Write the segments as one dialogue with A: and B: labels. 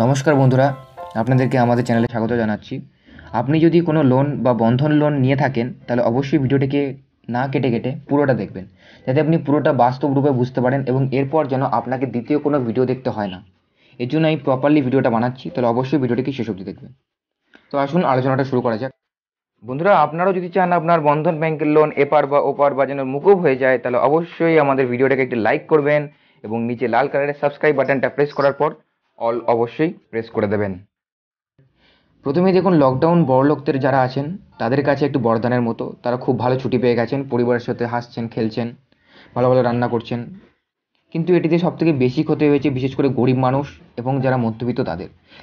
A: নমস্কার বন্ধুরা, আপনাদেরকে আমাদের চ্যানেলে স্বাগত জানাচ্ছি। আপনি যদি কোনো লোন বা বন্ধন লোন নিয়ে থাকেন তাহলে অবশ্যই ভিডিওটিকে না কেটে কেটে পুরোটা দেখবেন, যাতে আপনি পুরোটা বাস্তব রূপে বুঝতে পারেন এবং এরপর যেন আপনাকে দ্বিতীয় কোনো ভিডিও দেখতে হয় না। এর জন্য আমি প্রপারলি ভিডিওটা বানাচ্ছি, তাহলে অবশ্যই ভিডিওটিকে শেষ অবধি দেখবেন। তো আসুন আলোচনাটা শুরু করা যাক। বন্ধুরা, আপনারাও যদি চান আপনার বন্ধন ব্যাংকের লোন এপার বা ওপার বা যেন মুকুব হয়ে যায়, তাহলে অবশ্যই আমাদের ভিডিওটাকে একটি লাইক করবেন এবং নিচে লাল কালারের সাবস্ক্রাইব বাটনটা প্রেস করার পর অল অবশ্যই প্রেস করে দেবেন। প্রথমেই দেখুন, লকডাউন বড়লোকদের যারা আছেন তাদের কাছে একটু বরদানের মতো। তারা খুব ভালো ছুটি পেয়ে গেছেন, পরিবারের সাথে হাসছেন, খেলছেন, ভালো ভালো রান্না করছেন। কিন্তু এটিতে সবথেকে বেশি ক্ষতি হয়েছে বিশেষ করে গরিব মানুষ এবং যারা মধ্যবিত্ত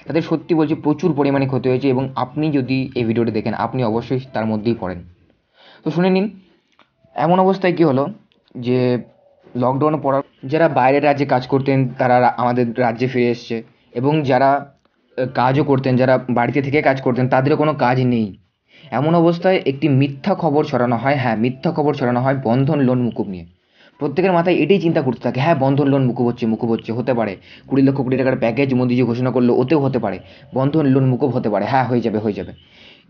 A: তাদের সত্যি বলছি প্রচুর পরিমাণে ক্ষতি হয়েছে, এবং আপনি যদি এই ভিডিওটি দেখেন আপনি অবশ্যই তার মধ্যেই পড়েন। তো শুনে নিন, এমন অবস্থায় কি হলো যে লকডাউনে পড়ার যারা বাইরের রাজ্যে কাজ করতেন তারা আমাদের রাজ্যে ফিরে এসছে, এবং যারা কাজও করতেন, যারা বাড়িতে থেকে কাজ করতেন তাদেরও কোনো কাজ নেই। এমন অবস্থায় একটি মিথ্যা খবর ছড়ানো হয়, হ্যাঁ মিথ্যা খবর ছড়ানো হয় বন্ধন লোন মুকুব নিয়ে। প্রত্যেকের মাথায় এটাই চিন্তা করতে থাকে, হ্যাঁ বন্ধন লোন মুকুব হচ্ছে, হতে পারে 20 লক্ষ টাকার প্যাকেজ মোদিজি ঘোষণা করলো, ওতেও হতে পারে বন্ধন লোন মুকুব হতে পারে, হ্যাঁ হয়ে যাবে।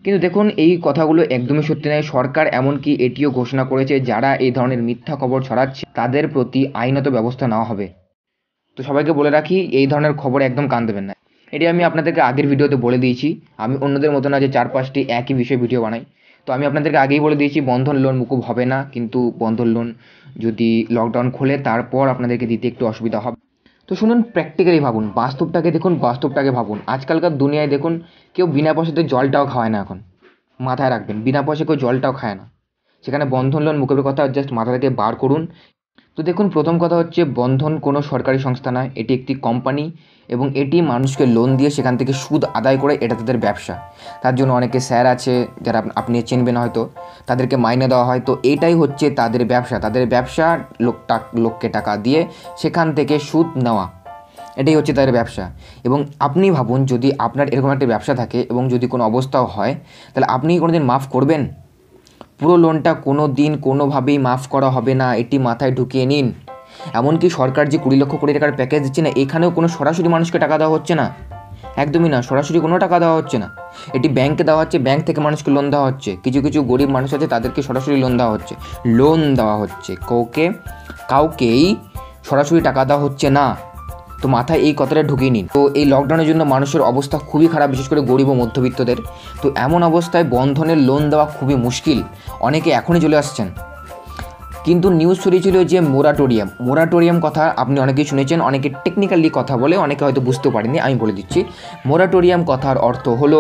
A: কিন্তু দেখুন, এই কথাগুলো একদমই সত্যি নয়। সরকার এমনকি এটিও ঘোষণা করেছে যারা এই ধরনের মিথ্যা খবর ছড়াচ্ছে তাদের প্রতি আইনত ব্যবস্থা নেওয়া হবে। তো সবাইকে বলে রাখি, এই ধরনের খবরে একদম কান দেবেন না। এটি আমি আপনাদেরকে আগের ভিডিওতে বলে দিয়েছি। আমি অন্যদের মতো না যে 4-5টি একই বিষয়ে ভিডিও বানাই। তো আমি আপনাদেরকে আগেই বলে দিয়েছি বন্ধন লোন মুকুব হবে না, কিন্তু বন্ধন লোন যদি লকডাউন খোলে তারপর আপনাদেরকে দিতে একটু অসুবিধা হবে। তো শুনুন, প্র্যাকটিক্যালি ভাবুন, বাস্তবটাকে দেখুন, বাস্তবটাকে ভাবুন। আজকালকার দুনিয়ায় দেখুন, কেউ বিনা পয়সাতে জলটাও খাওয়ায় না এখন। মাথায় রাখবেন, বিনা পয়সায় কেউ জলটাও খায় না। সেখানে বন্ধন লোন মুকুবের কথা জাস্ট মাথা থেকে বার করুন। তো দেখুন, প্রথম কথা হচ্ছে বন্ধন কোনো সরকারি সংস্থা নয়, এটি একটি কোম্পানি, এবং এটি মানুষকে লোন দিয়ে সেখান থেকে সুদ আদায় করে, এটা তাদের ব্যবসা। তার জন্য অনেকে স্যার আছে যারা আপনি চিনবেন হয়তো, তাদেরকে মাইনে দেওয়া হয়। তো এটাই হচ্ছে তাদের ব্যবসা। তাদের ব্যবসা লোককে টাকা দিয়ে সেখান থেকে সুদ নেওয়া, এটাই হচ্ছে তাদের ব্যবসা। এবং আপনি ভাবুন, যদি আপনার এরকম একটা ব্যবসা থাকে এবং যদি কোনো অবস্থাও হয়, তাহলে আপনি কি কোনো দিন মাফ করবেন? পুরো লোনটা কোনো দিন কোনোভাবেই মাফ করা হবে না, এটি মাথায় ঢুকিয়ে নিন। এমনকি সরকার যে 20 লক্ষ টাকার প্যাকেজ দিচ্ছে না, এখানেও কোনো সরাসরি মানুষকে টাকা দেওয়া হচ্ছে না, একদমই না, সরাসরি কোনো টাকা দেওয়া হচ্ছে না। এটি ব্যাংকে দেওয়া হচ্ছে, ব্যাংক থেকে মানুষকে লোন দেওয়া হচ্ছে। কিছু কিছু গরিব মানুষ আছে তাদেরকে সরাসরি লোন দেওয়া হচ্ছে। কাউকেই সরাসরি টাকা দেওয়া হচ্ছে না। তো মাথায় এই কথাটা ঢুকিয়ে নিন। তো এই লকডাউনের জন্য মানুষের অবস্থা খুবই খারাপ, বিশেষ করে গরিব ও মধ্যবিত্তদের। তো এমন অবস্থায় বন্ধনের লোন দেওয়া খুবই মুশকিল। অনেকে এখনই চলে আসছেন। কিন্তু নিউজ ছড়িয়েছিল যে মোরাটোরিয়াম কথা আপনি অনেকেই শুনেছেন, অনেকে টেকনিক্যালি কথা বলে, অনেকে হয়তো বুঝতে পারেনি, আমি বলে দিচ্ছি। মোরাটোরিয়াম কথার অর্থ হলো,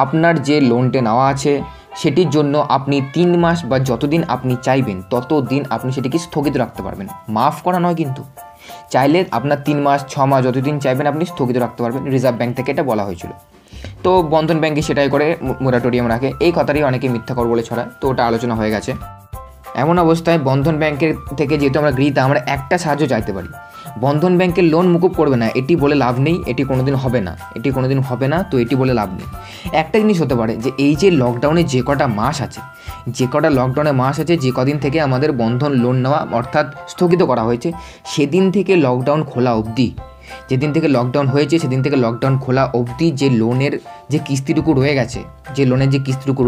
A: আপনার যে লোনটা নেওয়া আছে সেটির জন্য আপনি 3 মাস বা যতদিন আপনি চাইবেন ততদিন আপনি সেটিকে স্থগিত রাখতে পারবেন। মাফ করা নয়, কিন্তু চাইলে আপনার 3 মাস 6 মাস যতদিন চাইবেন আপনি স্থগিত রাখতে পারবেন। রিজার্ভ ব্যাংক থেকে এটা বলা হয়েছিল। তো বন্ধন ব্যাংকে সেটাই করে, মোরাটোরিয়াম রাখে। এই কথাটাই অনেকে মিথ্যা খবর বলে ছড়ায়, তো ওটা আলোচনা হয়ে গেছে। এমন অবস্থায় বন্ধন ব্যাংকের থেকে যেহেতু আমরা গৃহীত, আমরা একটা সাহায্য চাইতে পারি। বন্ধন ব্যাংকের লোন মুকুব করবে না এটি বলে লাভ নেই, এটি কোনোদিন হবে না। তো এটি বলে লাভ নেই। একটা জিনিস হতে পারে যে এই যে লকডাউনে যে কটা মাস আছে, যে কদিন থেকে আমাদের বন্ধন লোন নেওয়া অর্থাৎ স্থগিত করা হয়েছে, সেদিন থেকে লকডাউন খোলা অবধি, যেদিন থেকে লকডাউন হয়েছে সেদিন থেকে লকডাউন খোলা অবধি যে লোনের যে কিস্তিটুকু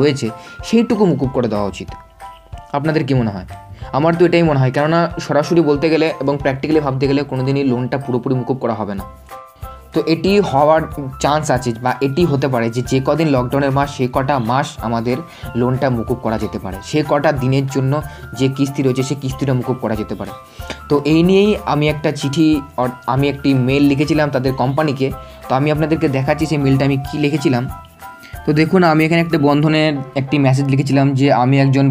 A: রয়েছে সেইটুকু মুকুব করে দেওয়া উচিত। আপনাদের কী মনে হয়? আমার তো এটাই মনে হয়, কেননা সরাসরি বলতে গেলে এবং প্র্যাকটিক্যালি ভাবতে গেলে কোনোদিনই লোনটা পুরোপুরি মুকুব করা হবে না। তো এটি হওয়ার চান্স আছে, বা এটি হতে পারে যে কদিন লকডাউনের মাস সে কটা মাস আমাদের লোনটা মুকুব করা যেতে পারে, সে কটা দিনের জন্য যে কিস্তি রয়েছে সেই কিস্তিটা মুকুব করা যেতে পারে। তো এই নিয়েই আমি একটি মেল লিখেছিলাম তাদের কোম্পানিকে। তো আমি আপনাদেরকে দেখাচ্ছি সেই মেলটা আমি কী লিখেছিলাম। তো দেখুন, আমি এখানে একটা বন্ধনের একটি মেসেজ লিখেছিলাম যে আমি একজন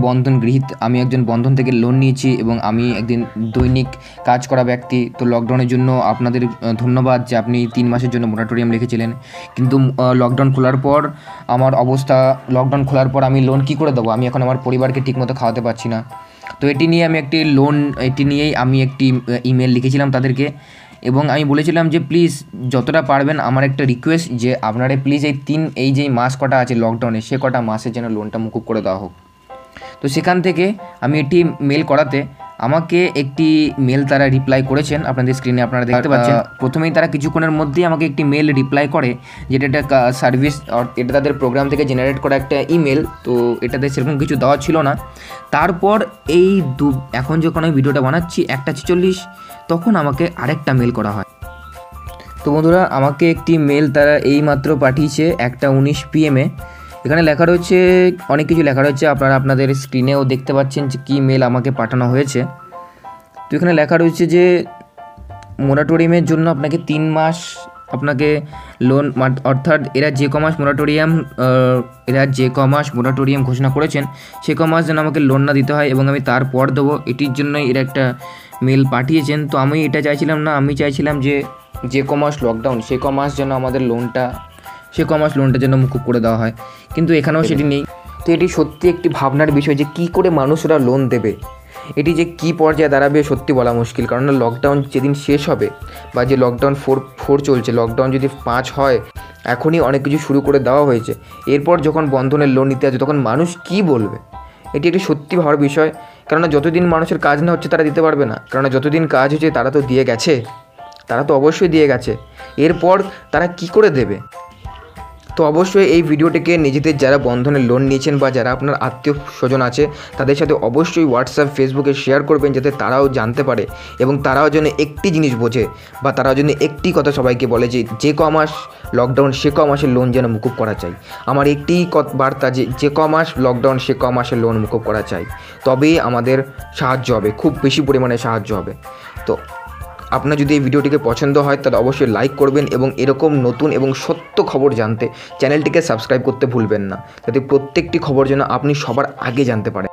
A: বন্ধন থেকে লোন নিয়েছি এবং আমি একদিন দৈনিক কাজ করা ব্যক্তি। তো লকডাউনের জন্য আপনাদের ধন্যবাদ যে আপনি 3 মাসের জন্য মোরাটোরিয়াম লিখেছিলেন, কিন্তু লকডাউন খোলার পর আমি লোন কী করে দেবো? আমি এখন আমার পরিবারকে ঠিকমতো খাওয়াতে পারছি না। তো এটি নিয়েই আমি একটি ইমেল লিখেছিলাম তাদেরকে, এবং আমি বলেছিলাম যে প্লিজ যতটা পারবেন আমার একটা রিকোয়েস্ট যে আপনারা প্লিজ এই যে মাস কটা আছে লকডাউনে সে কটা মাসের যেন লোনটা মুকুব করে দেওয়া হোক। তো সেখান থেকে আমি এটি মেল করাতে আমাকে একটি মেল তারা রিপ্লাই করেছেন, আপনাদের স্ক্রিনে আপনারা দেখতে পাচ্ছেন। প্রথমেই তারা কিছুক্ষণের মধ্যেই আমাকে একটি মেল রিপ্লাই করে, যেটা একটা সার্ভিস, এটা তাদের প্রোগ্রাম থেকে জেনারেট করা একটা ইমেল। তো এটাতে সেরকম কিছু দেওয়া ছিল না। তারপর এখন যখন আমি ভিডিওটা বানাচ্ছি 1:46, তখন আমাকে আরেকটা মেল করা হয়। তো বন্ধুরা, আমাকে একটি মেল তারা এইমাত্র পাঠিয়েছে 1:19 PM। এখানে লেখা রয়েছে, অনেক কিছু লেখা রয়েছে, আপনারা আপনাদের স্ক্রিনেও দেখতে পাচ্ছেন যে কী মেল আমাকে পাঠানো হয়েছে। তো এখানে লেখা রয়েছে যে মোরাটোরিয়ামের জন্য আপনাকে 3 মাস আপনাকে লোন, অর্থাৎ এরা যে কমাস মোরাটোরিয়াম ঘোষণা করেছেন সে কমাস যেন আমাকে লোন না দিতে হয় এবং আমি তারপর দেবো, এটির জন্যই এরা একটা মেল পাঠিয়েছেন। তো আমি এটা চাইছিলাম না, আমি চাইছিলাম যে কমাস লকডাউন সে কমাস যেন আমাদের লোনটা যেন মুকুব করে দেওয়া হয়, কিন্তু এখানেও সেটি নেই। তো এটি সত্যি একটি ভাবনার বিষয় যে কী করে মানুষরা লোন দেবে। এটি যে কী পর্যায়ে দাঁড়াবে সত্যি বলা মুশকিল, কারণ লকডাউন যেদিন শেষ হবে বা যে লকডাউন 4 চলছে, লকডাউন যদি 5 হয়, এখনই অনেক কিছু শুরু করে দেওয়া হয়েছে, এরপর যখন বন্ধনের লোন নিতে আসবে তখন মানুষ কী বলবে। এটি একটি সত্যি ভাবার বিষয়, কেননা যতদিন মানুষের কাজ না হচ্ছে তারা দিতে পারবে না, কেননা যতদিন কাজ হচ্ছে তারা তো দিয়ে গেছে, তারা তো অবশ্যই দিয়ে গেছে, এরপর তারা কি করে দেবে। তো অবশ্যই এই ভিডিওটিকে নিজেদের যারা বন্ধনের লোন নিয়েছেন বা যারা আপনার আত্মীয় স্বজন আছে তাদের সাথে অবশ্যই হোয়াটসঅ্যাপ ফেসবুকে শেয়ার করবেন, যাতে তারাও জানতে পারে এবং তারাও যেন একটি জিনিস বোঝে বা তারাও যেন একটি কথা সবাইকে বলে যে কমাস লকডাউন সে কমাসের লোন যেন মুকুব করা চাই। আমার একটি বার্তা যে কমাস লকডাউন সে কমাসের লোন মুকুব করা চাই, তবেই আমাদের সাহায্য হবে, খুব বেশি পরিমাণে সাহায্য হবে। তো আপনার যদি এই ভিডিওটিকে পছন্দ হয় তাহলে অবশ্যই লাইক করবেন এবং এরকম নতুন এবং সত্য খবর জানতে চ্যানেলটিকে সাবস্ক্রাইব করতে ভুলবেন না, যাতে প্রত্যেকটি খবর যেন আপনি সবার আগে জানতে পারেন।